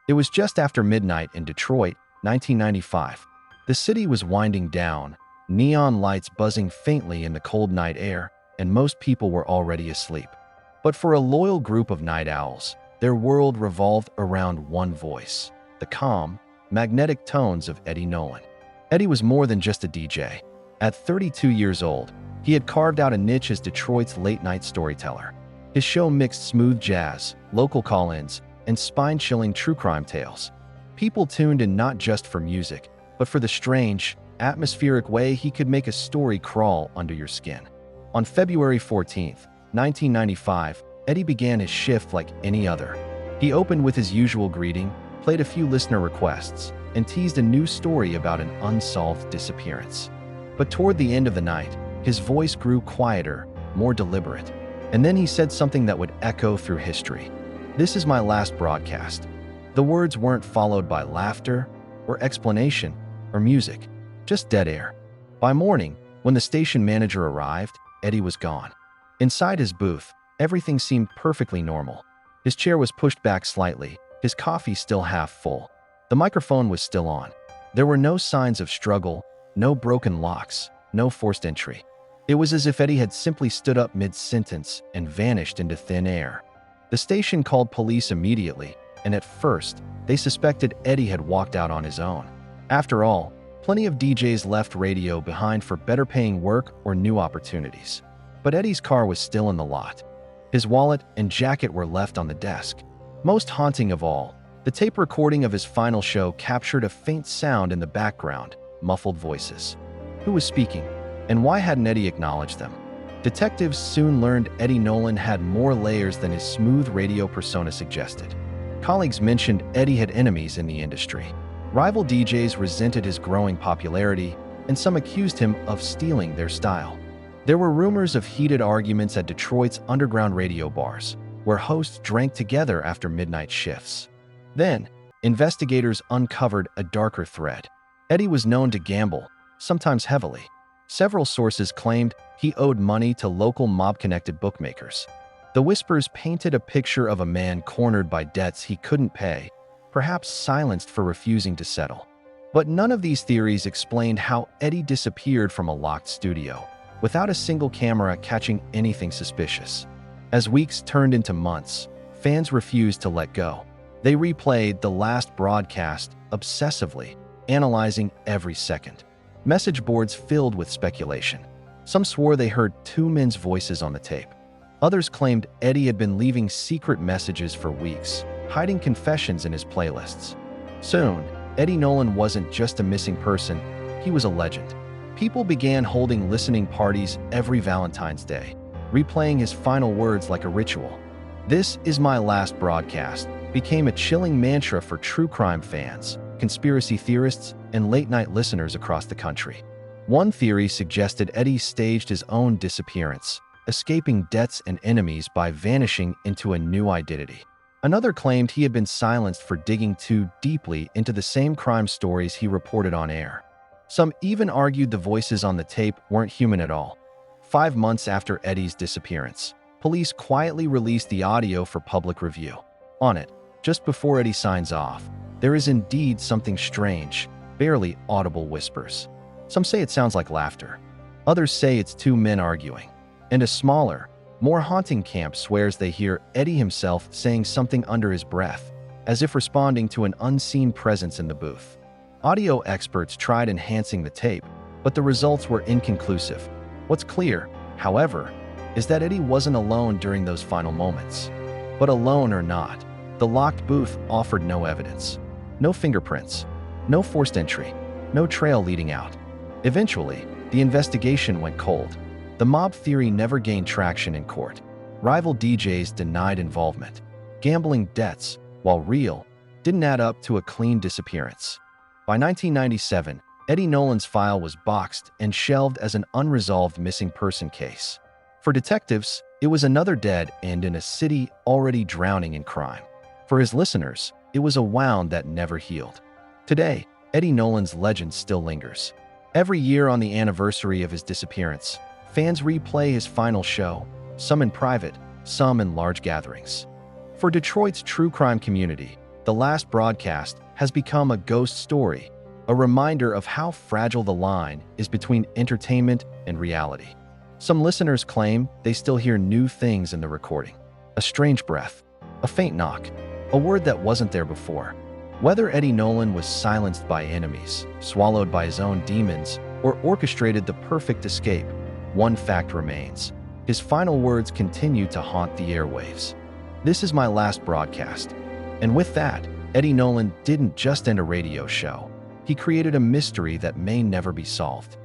It was just after midnight in Detroit, 1995. The city was winding down, neon lights buzzing faintly in the cold night air, and most people were already asleep. But for a loyal group of night owls, their world revolved around one voice, the calm, magnetic tones of Eddie Nolan. Eddie was more than just a DJ. At 32 years old, he had carved out a niche as Detroit's late-night storyteller. His show mixed smooth jazz, local call-ins, and spine-chilling true crime tales. People tuned in not just for music, but for the strange, atmospheric way he could make a story crawl under your skin. On February 14, 1995, Eddie began his shift like any other. He opened with his usual greeting, played a few listener requests, and teased a new story about an unsolved disappearance. But toward the end of the night, his voice grew quieter, more deliberate, and then he said something that would echo through history. "This is my last broadcast." The words weren't followed by laughter, or explanation, or music, just dead air. By morning, when the station manager arrived, Eddie was gone. Inside his booth, everything seemed perfectly normal. His chair was pushed back slightly, his coffee still half full. The microphone was still on. There were no signs of struggle, no broken locks, no forced entry. It was as if Eddie had simply stood up mid-sentence and vanished into thin air. The station called police immediately, and at first, they suspected Eddie had walked out on his own. After all, plenty of DJs left radio behind for better-paying work or new opportunities. But Eddie's car was still in the lot. His wallet and jacket were left on the desk. Most haunting of all, the tape recording of his final show captured a faint sound in the background, muffled voices. Who was speaking, and why hadn't Eddie acknowledged them? Detectives soon learned Eddie Nolan had more layers than his smooth radio persona suggested. Colleagues mentioned Eddie had enemies in the industry. Rival DJs resented his growing popularity, and some accused him of stealing their style. There were rumors of heated arguments at Detroit's underground radio bars, where hosts drank together after midnight shifts. Then, investigators uncovered a darker thread. Eddie was known to gamble, sometimes heavily. Several sources claimed he owed money to local mob-connected bookmakers. The whispers painted a picture of a man cornered by debts he couldn't pay, perhaps silenced for refusing to settle. But none of these theories explained how Eddie disappeared from a locked studio, without a single camera catching anything suspicious. As weeks turned into months, fans refused to let go. They replayed the last broadcast obsessively, analyzing every second. Message boards filled with speculation. Some swore they heard two men's voices on the tape. Others claimed Eddie had been leaving secret messages for weeks, hiding confessions in his playlists. Soon, Eddie Nolan wasn't just a missing person, he was a legend. People began holding listening parties every Valentine's Day, replaying his final words like a ritual. "This is my last broadcast" became a chilling mantra for true crime fans, conspiracy theorists, and late-night listeners across the country. One theory suggested Eddie staged his own disappearance, escaping debts and enemies by vanishing into a new identity. Another claimed he had been silenced for digging too deeply into the same crime stories he reported on air. Some even argued the voices on the tape weren't human at all. 5 months after Eddie's disappearance, police quietly released the audio for public review. On it, just before Eddie signs off, there is indeed something strange, barely audible whispers. Some say it sounds like laughter. Others say it's two men arguing. And a smaller, more haunting camp swears they hear Eddie himself saying something under his breath, as if responding to an unseen presence in the booth. Audio experts tried enhancing the tape, but the results were inconclusive. What's clear, however, is that Eddie wasn't alone during those final moments. But alone or not, the locked booth offered no evidence. No fingerprints, no forced entry, no trail leading out. Eventually, the investigation went cold. The mob theory never gained traction in court. Rival DJs denied involvement. Gambling debts, while real, didn't add up to a clean disappearance. By 1997, Eddie Nolan's file was boxed and shelved as an unresolved missing person case. For detectives, it was another dead end in a city already drowning in crime. For his listeners, it was a wound that never healed. Today, Eddie Nolan's legend still lingers. Every year on the anniversary of his disappearance, fans replay his final show, some in private, some in large gatherings. For Detroit's true crime community, The last broadcast has become a ghost story, a reminder of how fragile the line is between entertainment and reality. Some listeners claim they still hear new things in the recording. A strange breath, a faint knock, a word that wasn't there before. Whether Eddie Nolan was silenced by enemies, swallowed by his own demons, or orchestrated the perfect escape, one fact remains. His final words continue to haunt the airwaves. This is my last broadcast. And with that, Eddie Nolan didn't just end a radio show. He created a mystery that may never be solved.